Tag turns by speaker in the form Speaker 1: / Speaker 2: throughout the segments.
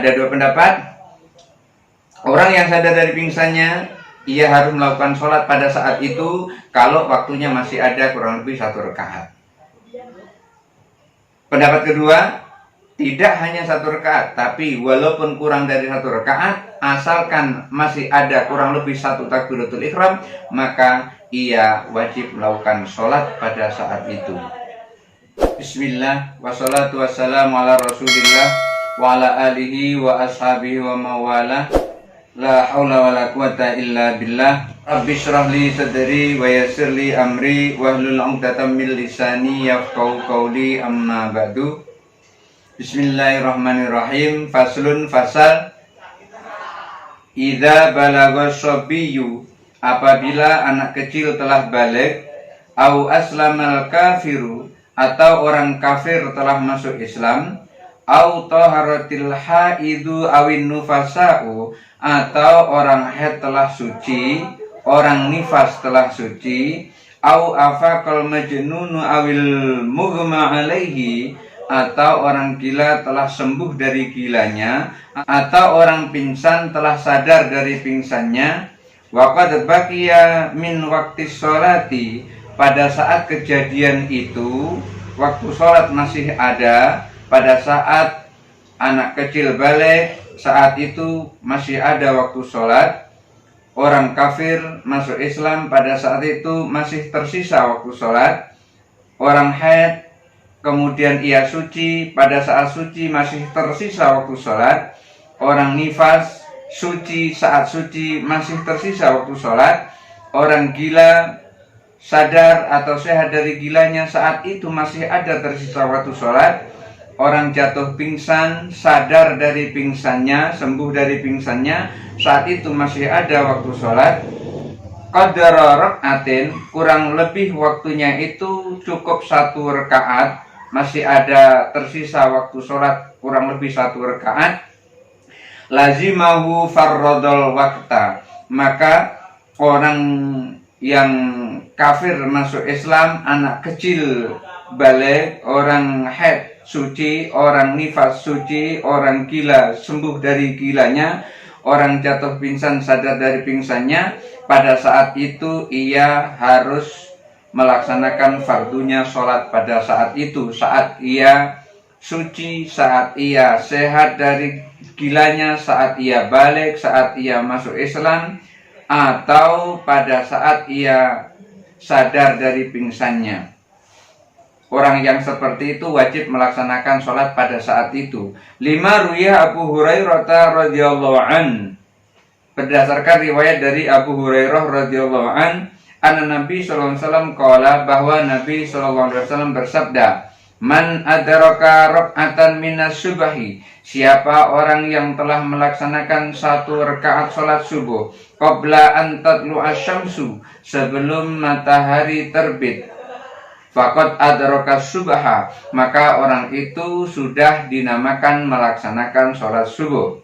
Speaker 1: Ada dua pendapat. Orang yang sadar dari pingsannya, ia harus melakukan sholat pada saat itu kalau waktunya masih ada kurang lebih 1 rakaat. Pendapat kedua, tidak hanya 1 rakaat, tapi walaupun kurang dari 1 rakaat, asalkan masih ada kurang lebih 1 takbiratul ihram, maka ia wajib melakukan sholat pada saat itu. Bismillah, wassalatu wassalamu ala rasulillah, wa ala alihi wa ashabihi wa mawala. La haula wa la quwata illa billah. Rabbi syrah li sadri wa yassir li amri wahlul 'uqdatam min lisani yafqahu qawli, amma ba'du. Bismillahirrahmanirrahim. Faslun, fasal. Idza balagha sabiyyu, apabila anak kecil telah balik, au aslamal kafiru, atau orang kafir telah masuk Islam, au taharatil haidu awin nufasa'u, atau orang haid telah suci, orang nifas telah suci, au afaqal majnunu awil mughma alaihi, atau orang gila telah sembuh dari gilanya, atau orang pingsan telah sadar dari pingsannya, waqad baqiya min waqti sholati, pada saat kejadian itu waktu sholat masih ada, pada saat anak kecil balik, saat itu masih ada waktu sholat. Orang kafir masuk Islam, pada saat itu masih tersisa waktu sholat. Orang haid kemudian ia suci, pada saat suci masih tersisa waktu sholat. Orang nifas suci, saat suci masih tersisa waktu sholat. Orang gila sadar atau sehat dari gilanya, saat itu masih ada tersisa waktu sholat. Orang jatuh pingsan, sadar dari pingsannya, sembuh dari pingsannya, saat itu masih ada waktu sholat. Qadara rak'atin, kurang lebih waktunya itu cukup 1 rakaat, masih ada tersisa waktu sholat kurang lebih 1 rakaat. Lazimahu farradul waqta, maka orang yang kafir masuk Islam, anak kecil balik, orang haid suci, orang nifas suci, orang gila sembuh dari gilanya, orang jatuh pingsan sadar dari pingsannya, pada saat itu ia harus melaksanakan fardunya sholat pada saat itu, saat ia suci, saat ia sehat dari gilanya, saat ia balik, saat ia masuk Islam, atau pada saat ia sadar dari pingsannya. Orang yang seperti itu wajib melaksanakan sholat pada saat itu. 5 ruya Abu Hurairah radhiyallahu an, berdasarkan riwayat dari Abu Hurairah radhiyallahu an, anna Nabi sallallahu alaihi wasallam qala, bahwa Nabi sallallahu alaihi wasallam bersabda, man adraka rak'atan minas subahi, siapa orang yang telah melaksanakan 1 rakaat sholat subuh, qabla an tatlu'a syamsu, sebelum matahari terbit, faqad adraka subaha, maka orang itu sudah dinamakan melaksanakan sholat subuh.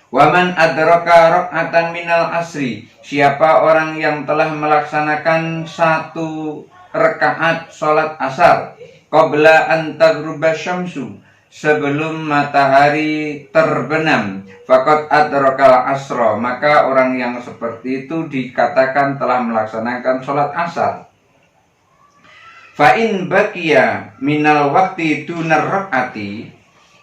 Speaker 1: Waman adraka rak'atan minal asri, siapa orang yang telah melaksanakan 1 rakaat sholat asar, qabla an taghruba syamsu, sebelum matahari terbenam, faqad adrakal asra, maka orang yang seperti itu dikatakan telah melaksanakan sholat asar. Fa in baqiya minal waqti dunar rak'ati,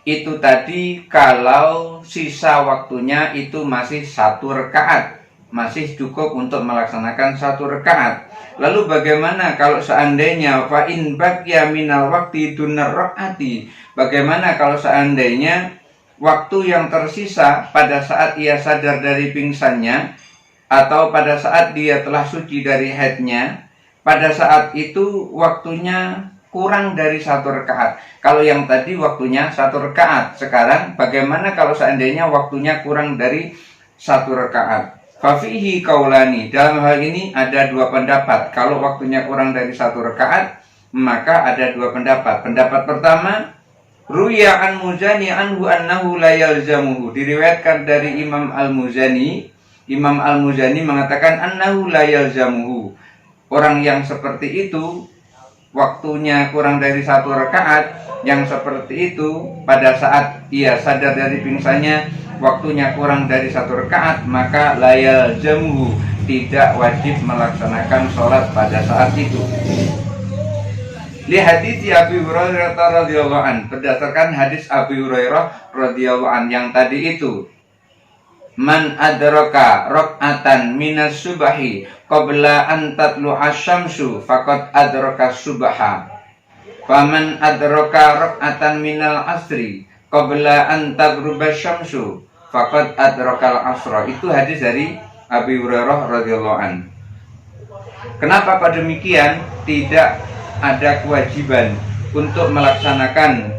Speaker 1: itu tadi kalau sisa waktunya itu masih 1 rakaat, masih cukup untuk melaksanakan 1 rakaat. Lalu bagaimana kalau seandainya fa in baqiya minal waqti dunar rak'ati, bagaimana kalau seandainya waktu yang tersisa pada saat ia sadar dari pingsannya, atau pada saat dia telah suci dari haidnya, pada saat itu waktunya kurang dari 1 rakaat. Kalau yang tadi waktunya 1 rakaat, sekarang bagaimana kalau seandainya waktunya kurang dari 1 rakaat? Fafihi kaulani, dalam hal ini ada 2 pendapat. Kalau waktunya kurang dari 1 rakaat, maka ada 2 pendapat. Pendapat pertama, ruya an Muzani anhu annahu la yalzamuhu, diriwayatkan dari Imam Al-Muzani. Imam Al-Muzani mengatakan annahu la yalzamuhu, orang yang seperti itu waktunya kurang dari 1 rakaat, yang seperti itu pada saat ia sadar dari pingsannya waktunya kurang dari 1 rakaat, maka layal jamu, tidak wajib melaksanakan sholat pada saat itu. Li hadits Abi Hurairah radhiyallahu an, berdasarkan hadis Abi Hurairah radhiyallahu an yang tadi itu, man adraka rak'atan minas subahi qabla an tatlu asy-syamsu faqad adraka subaha. Faman adraka rak'atan minal asri qabla an taghruba asy-syamsu faqad adrakal asra. Itu hadis dari Abi Hurairah radhiyallahu an. Kenapa pada demikian? Tidak ada kewajiban untuk melaksanakan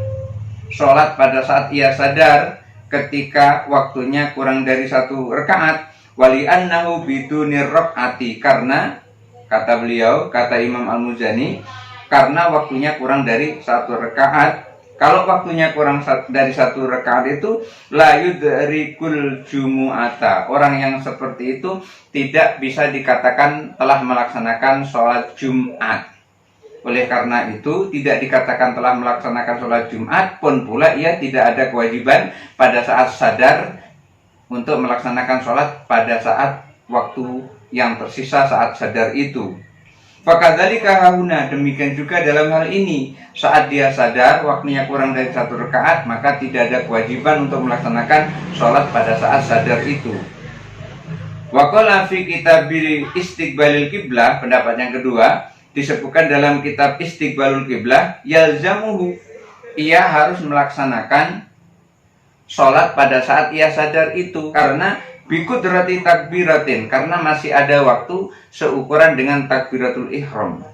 Speaker 1: sholat pada saat ia sadar ketika waktunya kurang dari 1 rakaat. Wali annahu bidunir rak'ati, karena kata beliau, kata Imam Al-Muzani, karena waktunya kurang dari 1 rakaat. Kalau waktunya kurang dari 1 rakaat itu la yudrikul jumu'ata, orang yang seperti itu tidak bisa dikatakan telah melaksanakan sholat Jumat. Oleh karena itu tidak dikatakan telah melaksanakan sholat Jumat, pun pula ia tidak ada kewajiban pada saat sadar untuk melaksanakan sholat pada saat waktu yang tersisa saat sadar itu. Fakadzalika hauna, demikian juga dalam hal ini, saat dia sadar waktunya kurang dari 1 rakaat, maka tidak ada kewajiban untuk melaksanakan sholat pada saat sadar itu. Wa qala fi kitabil istiqbalil qiblah, pendapat yang kedua, disebutkan dalam kitab Istiqbalul Qiblah, yalzamuhu, ia harus melaksanakan sholat pada saat ia sadar itu, karena bikudrati takbiratin, karena masih ada waktu seukuran dengan takbiratul ihram.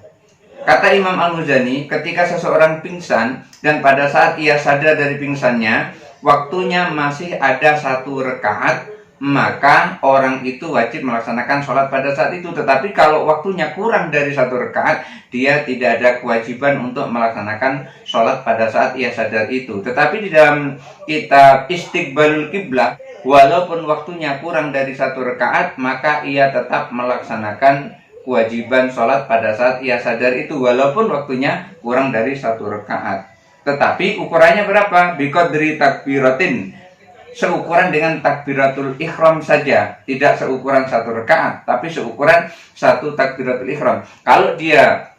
Speaker 1: Kata Imam Al-Muzani, ketika seseorang pingsan dan pada saat ia sadar dari pingsannya waktunya masih ada 1 rakaat, maka orang itu wajib melaksanakan sholat pada saat itu. Tetapi kalau waktunya kurang dari 1 rakaat, dia tidak ada kewajiban untuk melaksanakan sholat pada saat ia sadar itu. Tetapi di dalam kitab Istiqbalul Qiblah, walaupun waktunya kurang dari 1 rakaat, maka ia tetap melaksanakan kewajiban sholat pada saat ia sadar itu, walaupun waktunya kurang dari 1 rakaat. Tetapi ukurannya berapa? Biqadri takbiratin, seukuran dengan takbiratul ihram saja, tidak seukuran 1 rakaat, tapi seukuran 1 takbiratul ihram. Kalau dia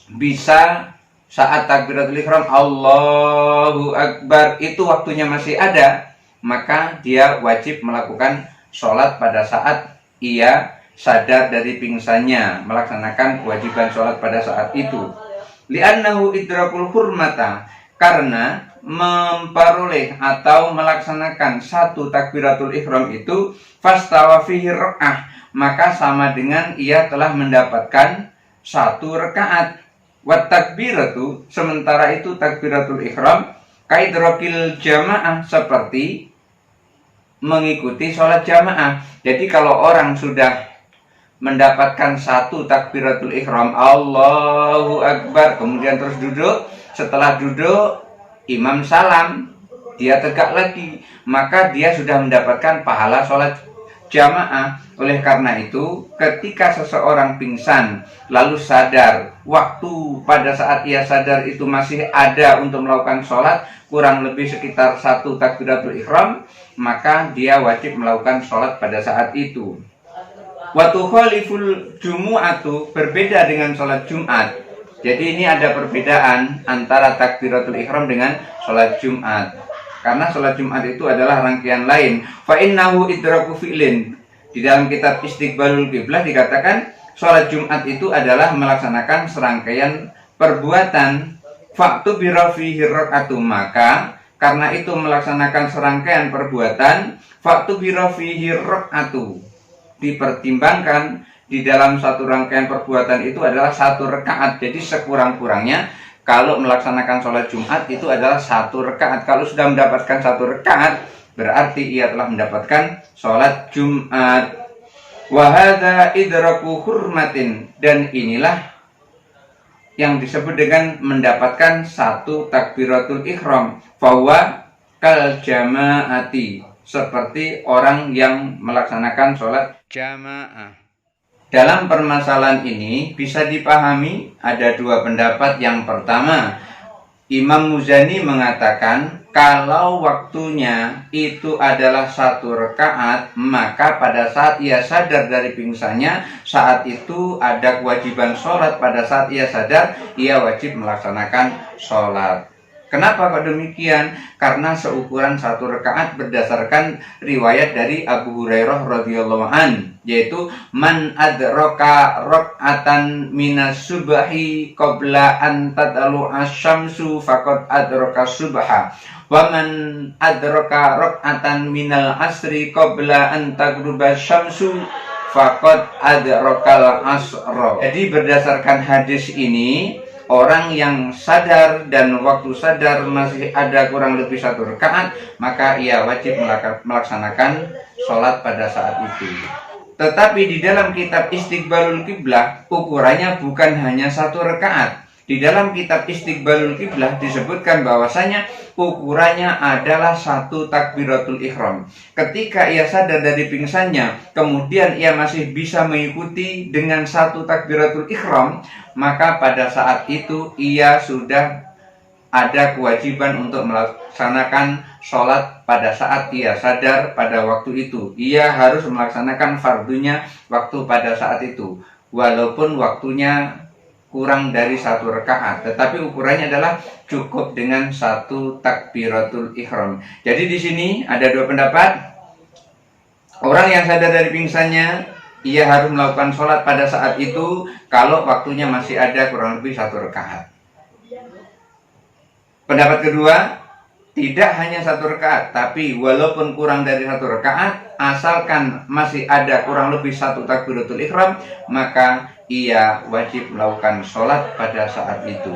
Speaker 1: bisa saat takbiratul ihram Allahu Akbar itu waktunya masih ada, maka dia wajib melakukan sholat pada saat ia sadar dari pingsannya, melaksanakan kewajiban sholat pada saat itu. Li'annahu idrakul hurmata, karena memperoleh atau melaksanakan 1 takbiratul ihram itu fastawa fihi rak'ah, maka sama dengan ia telah mendapatkan 1 rakaat. Wat takbiratu, sementara itu takbiratul ihram kaidrokil jamaah, seperti mengikuti sholat jamaah. Jadi kalau orang sudah mendapatkan 1 takbiratul ihram Allahu Akbar, kemudian terus duduk, setelah duduk imam salam, dia tegak lagi, maka dia sudah mendapatkan pahala sholat jamaah. Oleh karena itu, ketika seseorang pingsan lalu sadar, waktu pada saat ia sadar itu masih ada untuk melakukan sholat, kurang lebih sekitar 1 takbiratul ihram, maka dia wajib melakukan sholat pada saat itu. Wa tukhaliful jumu'atu, berbeda dengan sholat Jumat. Jadi ini ada perbedaan antara takbiratul ihram dengan sholat Jumat. Karena sholat Jumat itu adalah rangkaian lain. Fa innahu idraku fi'lin. Di dalam kitab Istiqbalul Qiblah dikatakan sholat Jumat itu adalah melaksanakan serangkaian perbuatan. Faktu birafihi rak'atu, maka karena itu melaksanakan serangkaian perbuatan, faktu birafihi rak'atu, dipertimbangkan di dalam 1 rangkaian perbuatan itu adalah 1 rakaat. Jadi sekurang-kurangnya kalau melaksanakan sholat Jumat itu adalah 1 rakaat. Kalau sudah mendapatkan 1 rakaat, berarti ia telah mendapatkan sholat Jumat. Wa hadza idraku hurmatin, dan inilah yang disebut dengan mendapatkan 1 takbiratul ihram. Fahuwa kal jamaati, seperti orang yang melaksanakan sholat jamaah. Dalam permasalahan ini bisa dipahami ada 2 pendapat. Yang pertama, Imam Muzani mengatakan kalau waktunya itu adalah 1 rakaat, maka pada saat ia sadar dari pingsannya, saat itu ada kewajiban sholat. Pada saat ia sadar, ia wajib melaksanakan sholat. Kenapa kok demikian? Karena seukuran 1 rakaat berdasarkan riwayat dari Abu Hurairah radhiyallahu an, yaitu man adraka rak'atan minas subhi qabla an tadlu asy-syamsu faqad adraka subha wa man adraka rak'atan minal asri qabla an taghruba asy-syamsu faqad adrakal asra. Jadi berdasarkan hadis ini, orang yang sadar dan waktu sadar masih ada kurang lebih 1 rakaat, maka ia wajib melaksanakan sholat pada saat itu. Tetapi di dalam kitab Istiqbalul Qiblah, ukurannya bukan hanya 1 rakaat. Di dalam kitab Istiqbalul Qiblah disebutkan bahwasanya ukurannya adalah 1 takbiratul ihram. Ketika ia sadar dari pingsannya, kemudian ia masih bisa mengikuti dengan 1 takbiratul ihram, maka pada saat itu ia sudah ada kewajiban untuk melaksanakan sholat pada saat ia sadar pada waktu itu. Ia harus melaksanakan fardunya waktu pada saat itu, walaupun waktunya kurang dari 1 rakaat, tetapi ukurannya adalah cukup dengan 1 takbiratul ihram. Jadi di sini ada 2 pendapat. Orang yang sadar dari pingsannya, ia harus melakukan sholat pada saat itu kalau waktunya masih ada kurang lebih 1 rakaat. Pendapat kedua, tidak hanya 1 rakaat, tapi walaupun kurang dari 1 rakaat, asalkan masih ada kurang lebih 1 takbiratul ihram, maka ia wajib melakukan sholat pada saat itu.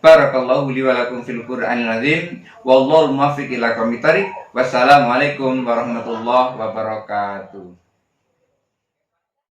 Speaker 1: Barakallahu li wa lakum fil Qur'anil azim, wallahu muwaffiq ila aqwamit thariq. Wassalamualaikum warahmatullahi wabarakatuh.